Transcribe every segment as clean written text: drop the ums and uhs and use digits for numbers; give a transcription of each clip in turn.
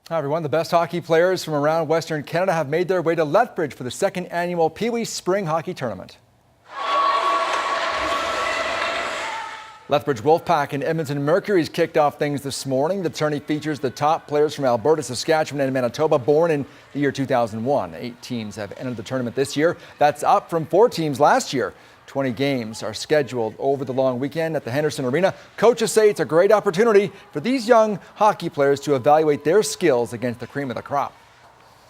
Hi everyone, the best hockey players from around Western Canada have made their way to Lethbridge for the second annual Pee Wee Spring Hockey Tournament. Lethbridge Wolfpack and Edmonton Mercury's kicked off things this morning. The tourney features the top players from Alberta, Saskatchewan and Manitoba, born in the year 2001. 8 teams have entered the tournament this year. That's up from 4 teams last year. 20 games are scheduled over the long weekend at the Henderson Arena. Coaches say it's a great opportunity for these young hockey players to evaluate their skills against the cream of the crop.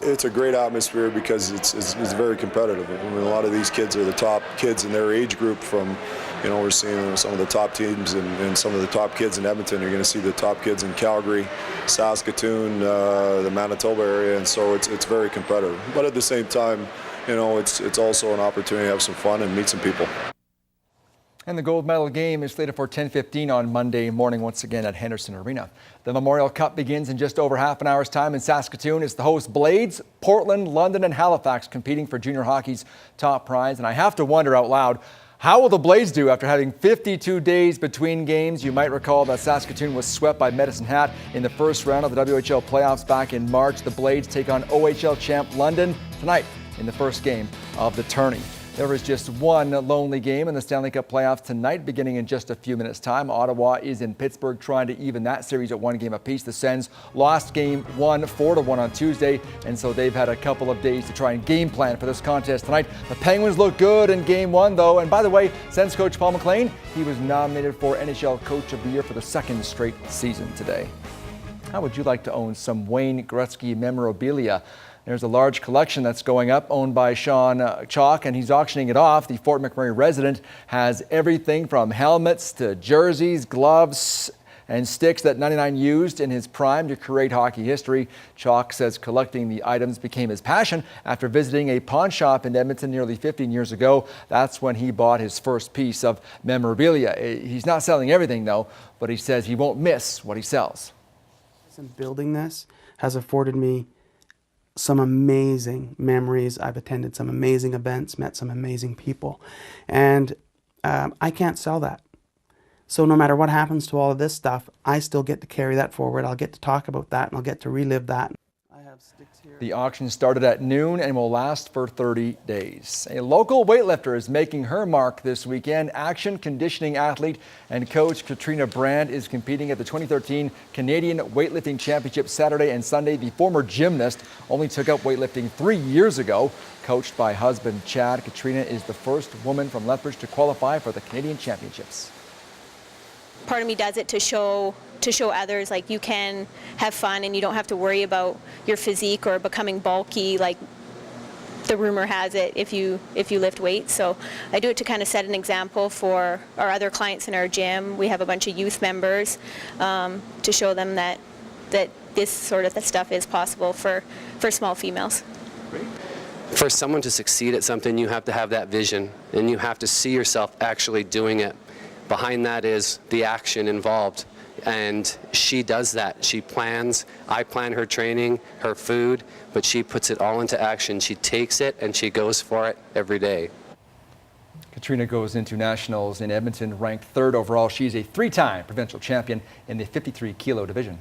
It's a great atmosphere because it's very competitive. I mean, a lot of these kids are the top kids in their age group from, we're seeing some of the top teams and some of the top kids in Edmonton. You're going to see the top kids in Calgary, Saskatoon, the Manitoba area, and so it's very competitive. But at the same time, it's also an opportunity to have some fun and meet some people. And the gold medal game is slated for 10:15 on Monday morning, once again at Henderson Arena. The Memorial Cup begins in just over half an hour's time in Saskatoon. It's the host Blades, Portland, London and Halifax competing for junior hockey's top prize. And I have to wonder out loud, how will the Blades do after having 52 days between games? You might recall that Saskatoon was swept by Medicine Hat in the first round of the WHL playoffs back in March. The Blades take on OHL champ London tonight in the first game of the tourney. There is just one lonely game in the Stanley Cup playoffs tonight, beginning in just a few minutes' time. Ottawa is in Pittsburgh trying to even that series at 1 game apiece. The Sens lost game 1 4-1 on Tuesday, and so they've had a couple of days to try and game plan for this contest tonight. The Penguins look good in game 1, though. And by the way, Sens coach Paul McLean, he was nominated for NHL Coach of the Year for the second straight season today. How would you like to own some Wayne Gretzky memorabilia? There's a large collection that's going up, owned by Sean Chalk, and he's auctioning it off. The Fort McMurray resident has everything from helmets to jerseys, gloves, and sticks that 99 used in his prime to create hockey history. Chalk says collecting the items became his passion after visiting a pawn shop in Edmonton nearly 15 years ago. That's when he bought his first piece of memorabilia. He's not selling everything, though, but he says he won't miss what he sells. Building this has afforded me some amazing memories. I've attended some amazing events, met some amazing people, and I can't sell that. So no matter what happens to all of this stuff, I still get to carry that forward. I'll get to talk about that and I'll get to relive that. I have sticks here. The auction started at noon and will last for 30 days. A local weightlifter is making her mark this weekend. Action conditioning athlete and coach Katrina Brand is competing at the 2013 Canadian Weightlifting Championship Saturday and Sunday. The former gymnast only took up weightlifting 3 years ago. Coached by husband Chad, Katrina is the first woman from Lethbridge to qualify for the Canadian Championships. Part of me does it to show others, like, you can have fun and you don't have to worry about your physique or becoming bulky like the rumor has it if you lift weights. So I do it to kind of set an example for our other clients in our gym. We have a bunch of youth members to show them that this sort of stuff is possible for small females. For someone to succeed at something, you have to have that vision and you have to see yourself actually doing it. Behind that is the action involved, and she does that. She plans, I plan her training, her food, but she puts it all into action. She takes it and she goes for it every day. Katrina goes into nationals in Edmonton ranked 3rd overall. She's a 3-time provincial champion in the 53 kilo division.